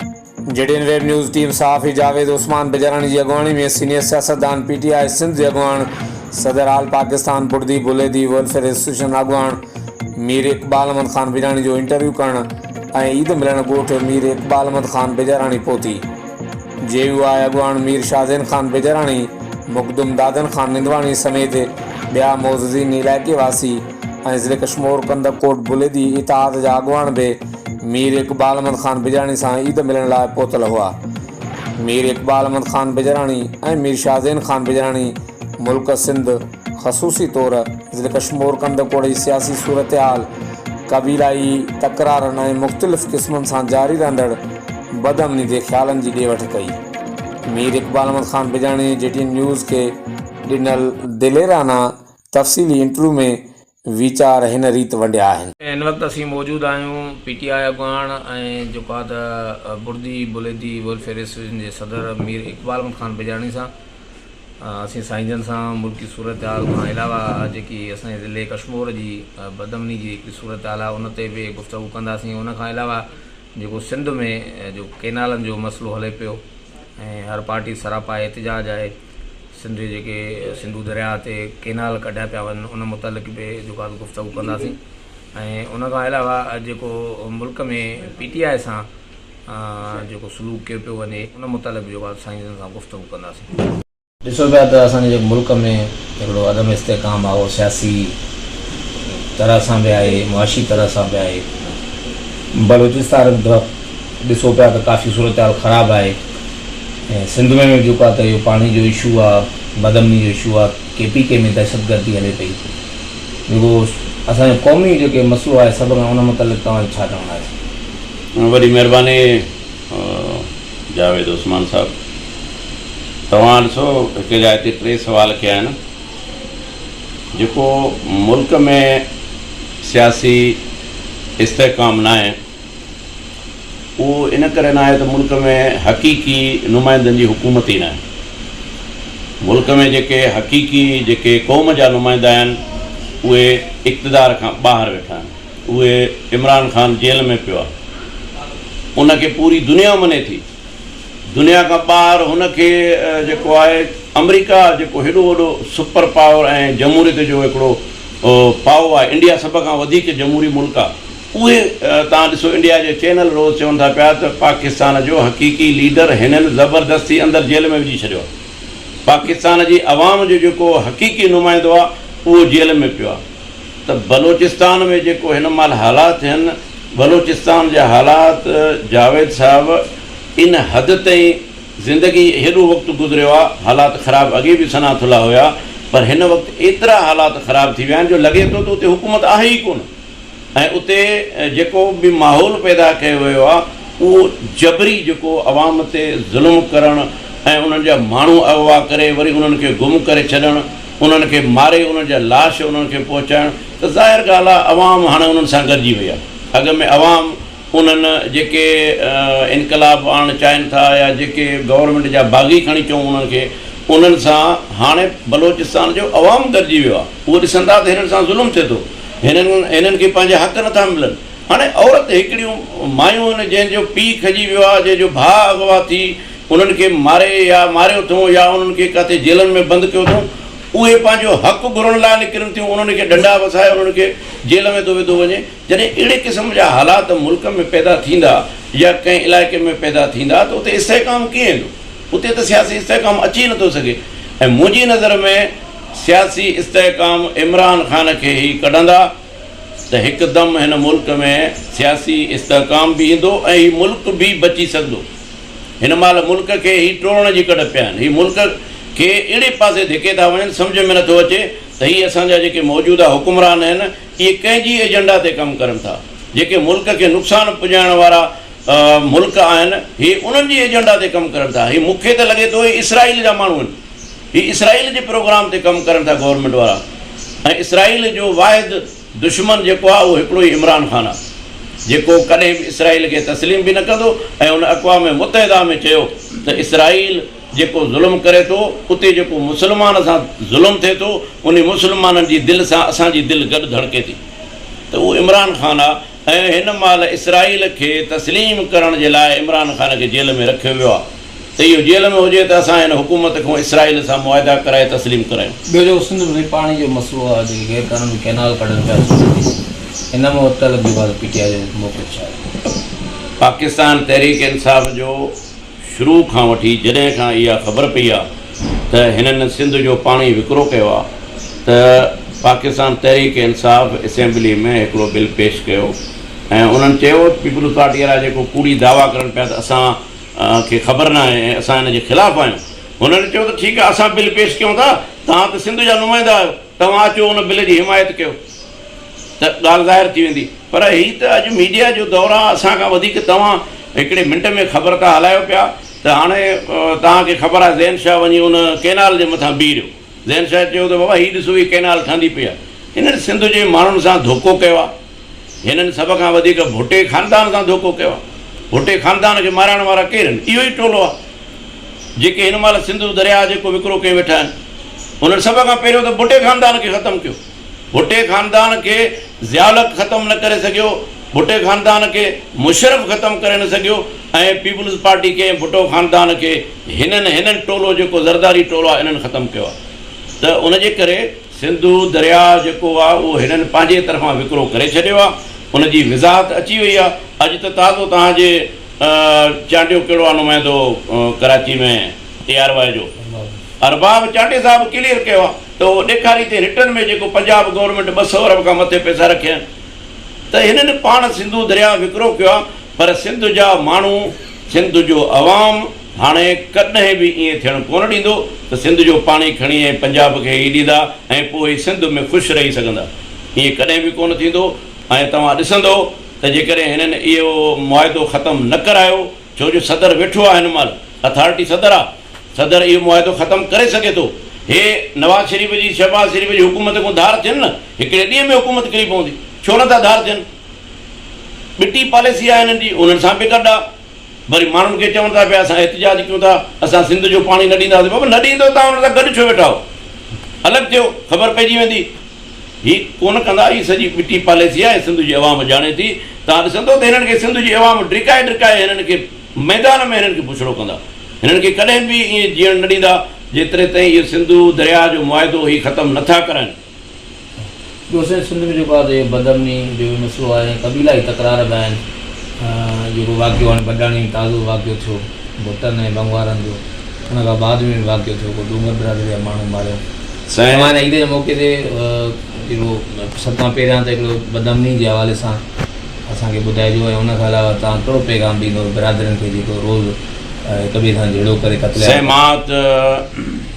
जेडीएन web news team Safi Javed Usman Bijarani की अगवानी में सीनियर सियासतदान PTI सिंध के अगवान सदर आल पाकिस्तान बुर्दी बुलेदी वेलफेयर एसोसिएशन अगवान मीर इकबाल अहमद खान बेजारानी जो इंटरव्यू करण ईद मिलन गोठ मीर इकबाल अहमद खान बेजारानी पहुती। JUI अगवान मीर शाहजैन खान बेजारानी मुकदम दादन खान निंदवानी समेत बिया मोज़ीन इलाके वासी ज़िले कश्मीर कंदकोट बुलेदी इताद जा अगवान बि मीर इकबाल अहमद खान बेजारानी से ईद मिलन लाइ पहुतल हुआ। मीर इकबाल अहमद खान बेजारानी मीर शाहजैन खान बेजारानी मुल्क सिंध खसूसी तौर ज़िले कश्मीर कंदकोट की सियासी सूरत हाल कबीलाई तकरारन मुख़्तलिफ़ क़िस्मनि से जारी रहंदड़ बदअमनी के ख़्यालन की ॾे वठ कई। मीर इकबाल अहमद खान बेजारानी JTN न्यूज़ के ॾिनल दिलेराना तफ़सीली इंटरव्यू में वीचार हिन रीत वंडिया आहिनि। इन वक्त असीं मौजूद आहियूं PTI अगवान ऐं जेका त बुर्दी बुलेदी वेलफेयर एसोसिएशन जे सदर मीर इकबाल अहमद खान बेजारानी सां असीं साईंजन सां मुल्की सूरत हाल खां अलावा जेकी असांजे ज़िले कश्मीर जी बदअमनी जी हिकु सूरत हाल आहे उन ते बि गुफ़्तगू कंदासीं। उन खां अलावा जेको सिंध में जो केनालनि जो मसइलो हले पियो ऐं हर पार्टी सरापा एहतिजाज आहे सिंध जेके सिंधू दरिया ते केनाल कढिया पिया वञनि उन मुतलिक़ बि जेका गुफ़्तगू कंदासीं। ऐं उन खां अलावा जेको मुल्क में PTI सां जेको सलूक कयो पियो वञे उन मुतलिक़ जेको साईंजन सां गुफ़्तगू कंदासीं। ॾिसो पिया त असांजे जेके मुल्क में हिकिड़ो अदम इस्तेकाम आहे उहो सियासी तरह सां बि आहे मुआशी तरह सां बि आहे। बलूचिस्तान में ॾिसो पिया त काफ़ी सूरत हाल ख़राबु आहे ऐं सिंध में बि जेको आहे त इहो पाणी जो इशू आहे बदअमनी जो इशू आहे KPK में दहशतगर्दी हले पई। जेको असांजो क़ौमी जेके मसइलो आहे सभु खां उन मुतलिक़ तव्हांजो छा चवणु आहे? वॾी महिरबानी जावेद उस्मान साहब। तव्हां ॾिसो हिकु जाइ ते 3 सवाल कया आहिनि। जेको मुल्क में सियासी इस्तेकाम न आहे उहो इन करे न आहे त मुल्क में हक़ीक़ी नुमाइंदनि जी हुकूमत ई न आहे। मुल्क में जेके हक़ीक़ी जेके क़ौम जा नुमाइंदा आहिनि उहे इक़्तिदार खां ॿाहिरि वेठा आहिनि। उहे इमरान ख़ान जेल में पियो आहे, उनखे पूरी दुनिया मञे थी। दुनिया खां ॿाहिरि हुनखे जेको आहे अमेरिका जेको हेॾो वॾो सुपर पावर ऐं जमहूरियत जो हिकिड़ो पाव आहे, इंडिया सभ खां वधीक जमहूरी मुल्क आहे, उहे तव्हां ॾिसो इंडिया जे चैनल रोज़ चवनि था पिया त पाकिस्तान जो हक़ीक़ी लीडर हिननि ज़बरदस्ती अंदरि जेल में विझी छॾियो आहे। पाकिस्तान जी अवाम जो जेको हक़ीक़ी नुमाइंदो आहे उहो जेल में पियो आहे। त बलोचिस्तान में जेको हिन महिल हालात आहिनि, बलोचिस्तान जा हालात जावेद साहब इन हद ताईं ज़िंदगी हेॾो वक़्तु गुज़रियो आहे, हालात ख़राबु अॻे बि सनाथुला हुया, पर हिन वक़्तु एतिरा हालात ख़राबु थी विया आहिनि जो लॻे थो त उते हुकूमत आहे ई कोन। ऐं उते जेको बि माहौल पैदा कयो वियो आहे उहो जबरी जेको अवाम ते ज़ुल्म करणु ऐं उन्हनि जा माण्हू अगवा करे वरी उन्हनि खे गुम करे छॾणु, उन्हनि खे मारे उन्हनि जा लाश उन्हनि खे पहुचाइणु, त ज़ाहिर ॻाल्हि आहे अवाम हाणे उन्हनि सां गॾिजी वई आहे। अॻ में अवाम उन्हनि जेके इनकलाब आणणु चाहिनि था या जेके गवर्नमेंट जा बाग़ी खणी चऊं उन्हनि खे, उन्हनि सां हाणे बलोचिस्तान जो अवाम गॾिजी वियो आहे। उहो ॾिसंदा त हिननि सां ज़ुल्म थिए थो, हिननि खे पंहिंजा हक़ नथा मिलनि। हाणे औरत हिकिड़ियूं मायूं आहिनि जंहिंजो पीउ खजी वियो आहे, जंहिंजो भाउ अगवा थी उन्हनि खे मारे या मारियो अथऊं या उन्हनि खे किथे जेलनि में बंदि कयो अथऊं, उहे पंहिंजो हक़ु घुरण लाइ निकिरनि थियूं, उन्हनि खे डंडा वसाए उन्हनि खे जेल में थो विधो वञे। जॾहिं अहिड़े क़िस्म जा हालात मुल्क में पैदा थींदा या कंहिं इलाइक़े में पैदा थींदा त उते इस्तेकाम कीअं ईंदो? उते त सियासी इस्तेकाम अची नथो सघे। ऐं मुंहिंजी नज़र में सियासी इस्तेकाम इमरान ख़ान खे ई कढंदा त हिकदमि हिन मुल्क में सियासी इस्तेकाम बि ईंदो ऐं हीउ मुल्क बि बची सघंदो। हिन महिल मुल्क खे ही टोड़ण जी कड़ पिया आहिनि। हीउ मुल्क खे अहिड़े पासे धिके था वञनि, सम्झ में नथो अचे त हीअ असांजा जेके मौजूदा हुकुमरान आहिनि इहे कंहिंजी एजेंडा ते कमु करनि था। जेके मुल्क खे नुक़सानु पुॼाइण वारा मुल्क आहिनि हीअ उन्हनि जी एजेंडा ते कमु करनि था। हीअ मूंखे त लॻे थो इसराइल जा माण्हू आहिनि, हीअ इसराइल जे प्रोग्राम ते कमु करनि था गवर्नमेंट वारा। ऐं इसराइल जो वाहिद दुश्मन जेको आहे उहो हिकिड़ो ई इमरान ख़ान आहे, जेको कॾहिं बि इसराइल खे तस्लीम बि न कंदो। ऐं उन अक़वाम मुतहिदा में चयो त इसराइल जेको ज़ुल्म करे थो, उते जेको मुस्लमान सां ज़ुल्म थिए थो, उन मुस्लमाननि जी दिलि सां असांजी दिलि गॾु धड़के थी। त उहो इमरान ख़ान आहे ऐं हिन महिल इसराईल खे तस्लीम करण जे लाइ इमरान ख़ान खे जेल में रखियो वियो आहे त इहो जेल में हुजे त असां हिन हुकूमत खां इसराईल सां मुआदा कराए तस्लीम करायूं। ॿियो जो सिंध में पाणी जो मसइलो आहे, जेके गैर क़ानूनी कैनाल कढनि पिया, हिन में मुतलक़ जो बाद पीटीआई जो मौक़िफ़ छा आहे? पाकिस्तान तहरीक इंसाफ़ जो शुरू खां वठी जॾहिं खां इहा ख़बर पई आहे त हिननि सिंध जो पाणी विकिरो कयो आहे त पाकिस्तान तहरीक इंसाफ़ असेंबली में हिकिड़ो बिल पेश कयो ऐं उन्हनि चयो पीपल्स पार्टी वारा जेको कूड़ी दावा करनि पिया त असां खे ख़बर न आहे ऐं असां हिन जे ख़िलाफ़ु आहियूं, हुननि चयो त ठीकु आहे असां बिल पेश कयूं था, तव्हां त सिंध जा नुमाइंदा आहियो, तव्हां अचो उन बिल जी हिमायत कयो त ॻाल्हि ज़ाहिर थी वेंदी। पर हीअ त अॼु मीडिया जो दौरु आहे, असांखां वधीक तव्हां हिकिड़े मिंट में ख़बर था हलायो पिया त हाणे तव्हांखे ख़बर आहे ज़ैन शाह वञी उन कैनाल जे मथां बीह रहियो, ज़ैन शाह चयो त बाबा हीअ ॾिसो हीअ कैनाल ठहंदी पई आहे। हिननि सिंध जे माण्हुनि सां धोखो कयो आहे, हिननि सभ खां वधीक भुटे ख़ानदान सां धोखो कयो आहे। भुटे ख़ानदान खे मारण वारा केरु आहिनि? इहो ई टोलो आहे जेके हिन महिल सिंधु दरिया जेको विकिरो कयो वेठा आहिनि। उन्हनि सभ खां पहिरियों त भुटे ख़ानदान खे ख़तमु कयो, भुटे ख़ानदान खे ज़ियालत ख़तमु न करे सघियो, भुटे ख़ानदान खे मुशरफ ख़तमु करे न सघियो ऐं पीपल्स पार्टी खे भुटो ख़ानदान खे हिननि टोलो जेको ज़रदारी टोलो आहे इन्हनि ख़तमु कयो आहे। त उनजे करे सिंधु दरिया जेको आहे उहो हिननि पंहिंजे तरफ़ां विकिरो करे छॾियो आहे, उनजी वज़ाहत अची वई आहे। अॼु त ताज़ो तव्हांजे चांडियो कहिड़ो आहे नुमाइंदो कराची में ARY जो अरबाब चांडे साहिबु क्लियर कयो आहे त उहो ॾेखारी ते रिटर्न में जेको पंजाब गवर्नमेंट 200 अरब खां मथे पैसा रखिया आहिनि त हिननि पाण सिंधु दरिया विकिरो कयो आहे। पर सिंध जा माण्हू, सिंध जो अवाम हाणे कॾहिं बि ईअं थियणु कोन ॾींदो त सिंध जो पाणी खणी ऐं पंजाब खे ई ॾींदा ऐं पोइ सिंध में ख़ुशि रही सघंदा, ईअं कॾहिं बि कोन थींदो। ऐं तव्हां ॾिसंदो त जेकॾहिं हिननि इहो मुआदो ख़तमु न करायो, छो जो सदर वेठो आहे हिन महिल, अथॉरिटी सदर आहे, सदर इहो मुआदो ख़तमु करे सघे थो। हे नवाज़ शरीफ़ जी, शहबाज़ शरीफ़ जी हुकूमत खां धार थियनि न, हिकिड़े ॾींहं में हुकूमत किरी पवंदी, छो नथा धार थियनि? ॿिटी पॉलिसी आहे हिननि जी, उन्हनि सां बि गॾु आहे। वरी माण्हुनि खे चवनि था पिया असां एहतिजाज कयूं था, असां सिंध जो पाणी न ॾींदासीं। बाबा न ॾींदो तव्हां हुन सां गॾु छो वेठा हो? अलॻि थियो, ख़बर पइजी वेंदी। हीअ कोन कंदा, हीअ सॼी ॿिटी पॉलिसी आहे, सिंध जी अवाम ॼाणे थी। तव्हां ॾिसंदो त हिननि खे सिंध जी अवाम ड्रिकाए हिननि खे मैदान में हिननि खे पुछड़ो कंदा, हिननि खे कॾहिं बि ईअं जीअण न ॾींदा जेतिरे ताईं इहो सिंधु दरिया जो मुआदो हीअ ख़तमु नथा कराइनि। ॿियो सिंध में जेको आहे बदमनी जो मसइलो आहे, क़बीलाई तकरार बि आहिनि। जेको वाक़ियो हाणे बडाणी ताज़ो वाक़ियो थियो भुटनि ऐं बंगवारनि जो, हुन खां बाद में वाक़ियो थियो को डूंगर बिरादरी जा माण्हू मारियो। हाणे ईद जे मौक़े ते जेको सभ खां पहिरियां त हिकिड़ो बदमनी जे हवाले सां असांखे ॿुधाइजो ऐं हुन खां अलावा तव्हां कहिड़ो पैगाम ॾींदो बिरादरियुनि खे जेको रोज़ु हिक ॿिए सां जहिड़ो करे क़तल? मां त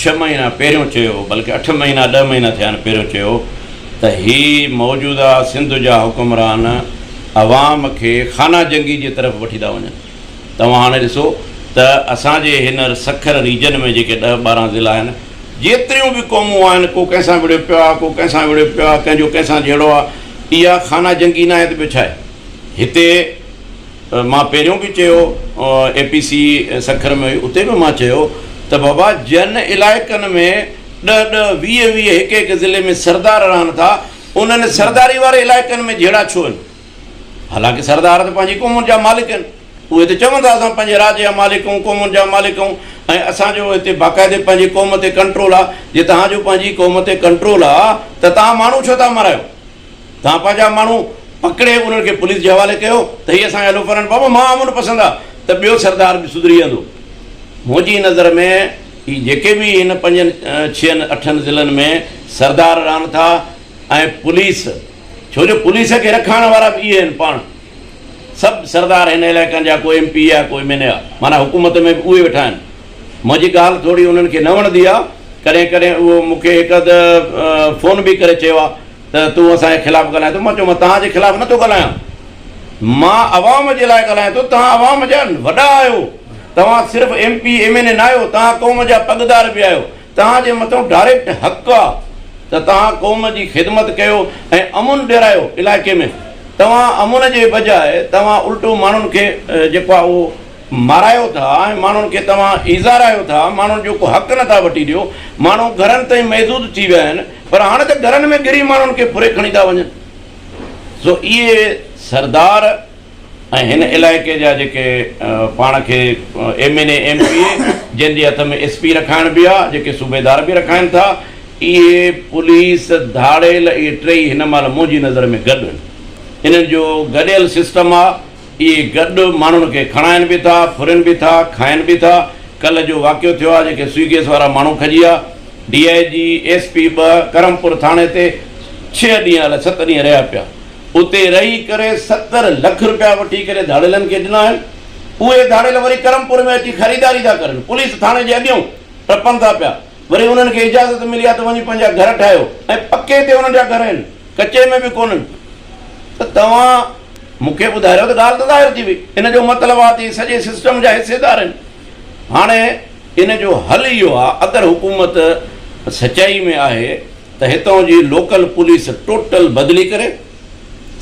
6 महीना पहिरियों चयो, बल्कि 8 महीना 10 महीना थिया आहिनि पहिरियों चयो त हीअ मौजूदा सिंध जा हुकुमरान अवाम खे खाना जंगी जे तरफ़ वठी था वञनि। तव्हां हाणे ॾिसो त असांजे हिन सखर रीजन में जेके 10-12 ज़िला आहिनि, जेतिरियूं बि क़ौमूं आहिनि, को कंहिंसां विड़ियो पियो आहे, को कंहिंसां विड़ियो पियो आहे, कंहिंजो कंहिंसां जहिड़ो आहे, इहा खाना जंगी न आहे त ॿियो छा आहे? हिते मां पहिरियों बि चयो APC सखर में, उते बि मां चयो त बाबा जन इलाइक़नि में 10-20 हिकु ज़िले में सरदार रहनि था, उन्हनि सरदारी वारे इलाइक़नि में जहिड़ा छो आहिनि? हालांकि सरदार त पंहिंजी क़ौमुनि जा मालिक आहिनि, उहे त चवंदा असां पंहिंजे राज जा मालिक आहियूं, क़ौमुनि जा मालिक आहियूं ऐं असांजो हिते बाक़ाइदे पंहिंजी क़ौम ते कंट्रोल आहे। जे तव्हांजो पंहिंजी क़ौम ते कंट्रोल आहे त तव्हां माण्हू छो था मारायो? तव्हां पंहिंजा माण्हू पकिड़े उन्हनि खे पुलिस जे हवाले कयो त हीअ असांजा लोफर आहिनि। बाबा मां अमुन पसंदि आहे त ॿियो सरदार बि सुधरी वेंदो। मुंहिंजी नज़र में ही जेके बि हिन 5-6-8 ज़िलनि में सरदार रहनि था ऐं पुलिस, छो जो पुलिस खे रखाइण वारा बि इहे आहिनि, पाण सभु सरदार हिन इलाइक़नि जा, कोई MP आहे, कोई MNA आहे, माना हुकूमत में बि उहे वेठा आहिनि। मुंहिंजी ॻाल्हि थोरी उन्हनि खे न वणंदी आहे, कॾहिं कॾहिं उहो मूंखे हिकु फ़ोन बि करे चयो आहे त तूं असांजे ख़िलाफ़ु ॻाल्हाए थो। मां चयो मां तव्हांजे ख़िलाफ़ु नथो ॻाल्हायां, मां अवाम जे लाइ ॻाल्हायां थो। तव्हां अवाम जा वॾा आहियो, तव्हां सिर्फ़ु MP MNA न आहियो, तव्हां क़ौम जा पगदार बि आहियो। तव्हांजे मथां डायरेक्ट हक़ु आहे त तव्हां क़ौम जी ख़िदमत कयो ऐं अमुन ॾियारायो इलाइक़े में। तव्हां अमुन जे बजाए तव्हां उल्टो माण्हुनि खे जेको आहे उहो मारायो था ऐं माण्हुनि खे तव्हां इज़ारायो था, माण्हुनि जो को हक़ु नथा वठी ॾियो। माण्हू घरनि ताईं महदूद थी विया आहिनि, पर हाणे त घरनि में गिरी माण्हुनि खे फुरे खणी था वञनि। सो इहे सरदार ऐं हिन इलाइक़े जा जेके पाण खे MNA MPA जंहिंजे हथ में SP रखाइण बि आहे, जेके सूबेदार बि रखाइनि था, इहे पुलिस धाड़ेल इहे टई हिन महिल मुंहिंजी नज़र में गॾु आहिनि। इन्हनि जो गॾियल सिस्टम आहे। इहे गॾु माण्हुनि खे खणाइनि बि था, फुरनि बि था, खाइनि बि था। कल्ह जो वाक़ियो थियो आहे, जेके स्विगेस वारा माण्हू खजी विया, DIG SP 2 करमपुर थाणे ते 6 ॾींहं अलाए 7 ॾींहं रहिया पिया। उते रही करे 70 लख रुपया वठी करे धाड़ेलनि खे ॾिना आहिनि। उहे धाड़ेल वरी करमपुर में अची ख़रीदारी था करनि, पुलिस थाणे जे अॻियां टपनि था पिया। वरी उन्हनि खे इजाज़त मिली आहे त वञी पंहिंजा घर ठाहियो, ऐं पके ते उन्हनि जा घर आहिनि, कचे में बि कोन्हनि। त तव्हां मूंखे ॿुधायो त ॻाल्हि त ज़ाहिर थी वई। इन जो मतिलबु आहे त सॼे सिस्टम जा हिसेदार आहिनि। हाणे इन जो हल इहो आहे, अगरि हुकूमत सचाई में आहे त हितां जी लोकल पुलिस टोटल बदिली करे,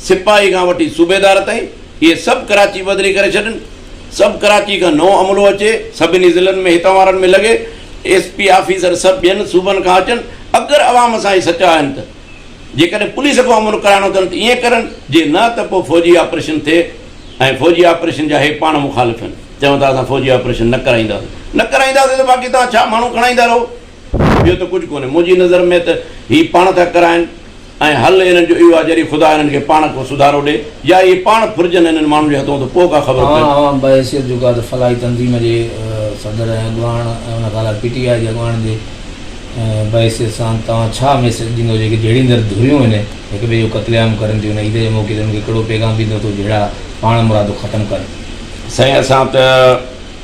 सिपाही खां वठी सूबेदार ताईं इहे सभु कराची बदिली करे छॾनि। सभु कराची खां नओं अमलो अचे, सभिनी ज़िलनि में हितां वारनि में लॻे, SP ऑफिसर सभु ॿियनि सूबनि खां अचनि। अगरि आवाम सां ई सचा आहिनि त जेकॾहिं पुलिस खां अमल कराइणो अथनि त ईअं करनि, जे न त पोइ फ़ौजी ऑपरेशन थिए। ऐं फ़ौजी ऑपरेशन जा हे पाण मुखालिफ़ आहिनि, चवनि था असां फ़ौजी ऑपरेशन न कराईंदासीं त बाक़ी तव्हां छा माण्हू खणाईंदा रहो, ॿियो त कुझु कोन्हे। मुंहिंजी नज़र में त हीअ पाण था कराइनि, ऐं हल इन्हनि जो इहो आहे जॾहिं ख़ुदा हिननि खे पाण को सुधारो ॾे, या इहे पाण फुरजनि हिननि माण्हुनि जे हथों, त पोइ का ख़बर पए। बहसियत जेका त फलाही तंज़ीम जे सदर ऐं अॻुवाण ऐं उन खां अलावा PTI जे अॻुवाण जे बहसियत सां तव्हां छा मैसेज ॾींदो? जेके जहिड़ींदड़ धुरियूं आहिनि, हिक ॿिए जो क़त्लेआम करनि थियूं, ईद जे मौक़े ते उनखे कहिड़ो पैगाम ॾींदो त जहिड़ा पाण मुरादो ख़तमु कनि? साईं, असां त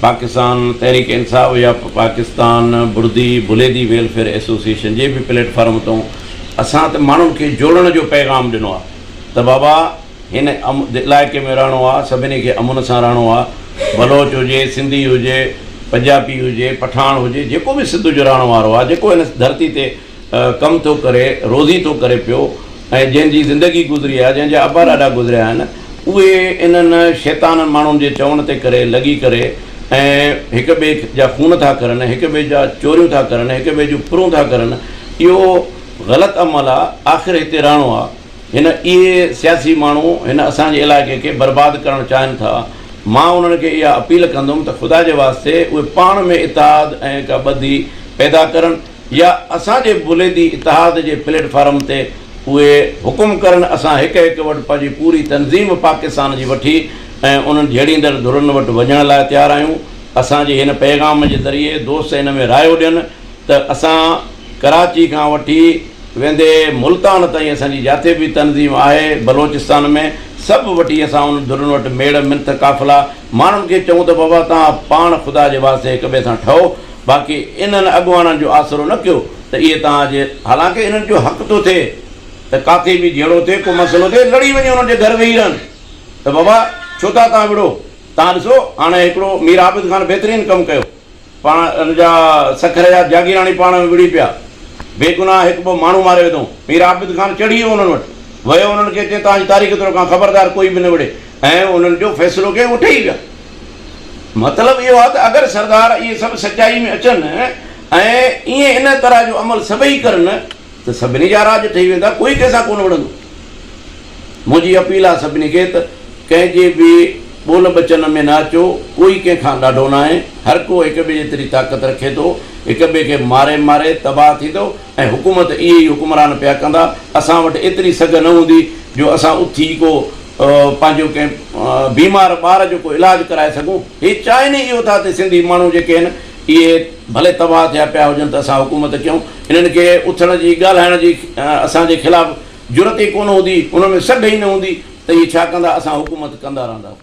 पाकिस्तान तहरीक इंसाफ़ या पाकिस्तान बुर्दी बुलेदी वेलफेयर एसोसिएशन जे बि प्लेटफॉर्म तां असां त माण्हुनि खे जोड़ण जो पैगाम ॾिनो आहे त बाबा हिन इलाइक़े में रहणो आहे, सभिनी खे अमुन सां रहणो आहे। बलोच हुजे, सिंधी हुजे, पंजाबी हुजे, पठान हुजे, जेको बि सिंध जो रहण वारो आहे, जेको हिन धरती ते कमु थो करे, रोज़ी थो करे पियो, ऐं जंहिंजी ज़िंदगी गुज़री आहे, जंहिंजा अबा ॾाढा गुज़रिया आहिनि, उहे इन्हनि शैताननि माण्हुनि जे चवण ते करे लॻी करे ऐं हिक ॿिए जा खून था करनि, हिक ॿिए जा चोरियूं था करनि, हिक ॿिए जूं पुरूं था करनि। इहो ग़लति अमल आहे। आख़िर हिते रहणो आहे। इहे सियासी माण्हू हिन असांजे इलाइक़े खे बर्बादु करणु चाहिनि था। मां उन्हनि खे इहा अपील कंदुमि त ख़ुदा जे वास्ते उहे पाण में इतिहाद ऐं का ॿधी पैदा करनि, या असांजे बुलेदी इतिहाद जे प्लेटफॉर्म ते उहे हुकुम करनि। असां हिकु वटि पंहिंजी पूरी तनज़ीम पाकिस्तान जी वठी ऐं उन्हनि जहिड़ींदड़ धुरनि वटि वञण लाइ तयारु आहियूं। असांजे हिन पैगाम जे ज़रिए दोस्त हिन में रायो ॾियनि त असां कराची खां वठी वेंदे मुल्तान ताईं असांजी जिते बि तनज़ीम आहे बलोचिस्तान में, सभु वठी असां उन धुरनि वटि मेड़ मिंथ काफ़िला माण्हुनि खे चऊं त बाबा तव्हां पाण ख़ुदा जे वास्ते हिक ॿिए सां ठहो, बाक़ी इन्हनि अॻुवाननि जो आसिरो न कयो त इहे तव्हांजे, हालांकि इन्हनि जो हक़ थो थिए त काथे बि जहिड़ो थिए, को मसइलो थिए, लड़ी वञी उन्हनि जे घर वेही रहनि त बाबा छो था तव्हां विड़ो। तव्हां ॾिसो हाणे हिकिड़ो मीर आबिद ख़ान बहितरीनु कमु कयो, पाण हुन जा सखर जा जागीराणी पाण में विड़ी पिया, बेगुनाह हिकु ॿ माण्हू मारे विधो। मीर आबिद ख़ान चढ़ी वियो उन्हनि वटि, वियो उन्हनि खे चए तव्हांजी तारीख़ तौर खां ख़बरदार कोई बि न विड़े, ऐं उन्हनि जो फ़ैसिलो कयो, उठे ई विया। मतिलबु इहो आहे त अगरि सरदार इहे सभु सचाई में अचनि ऐं ईअं इन तरह जो अमल सभई करनि त सभिनी जा राज ठही वेंदा, कोई कंहिंसां कोन विढ़ंदो। मुंहिंजी अपील आहे सभिनी खे त कंहिंजे बि ॿोल बचन में न अचो, कोई कंहिंखां ॾाढो न आहे, हर को हिक ॿिए जेतिरी ताक़त रखे थो, हिक ॿिए खे मारे तबाह थींदो, ऐं हुकूमत इहे ई हुकुमरान पिया कंदा। असां वटि एतिरी सघ न हूंदी जो असां उथी को पंहिंजो कंहिं बीमार ॿार जो को इलाजु कराए सघूं। हे चाहिनि इहो था त सिंधी माण्हू जेके आहिनि इहे भले तबाह थिया पिया हुजनि त असां हुकूमत कयूं। हिननि खे उथण जी ॻाल्हाइण जी असांजे ख़िलाफ़ु ज़रूरत ई कोन हूंदी, उन में सघ ई न हूंदी त इहे छा कंदा, असां हुकूमत कंदा रहंदा।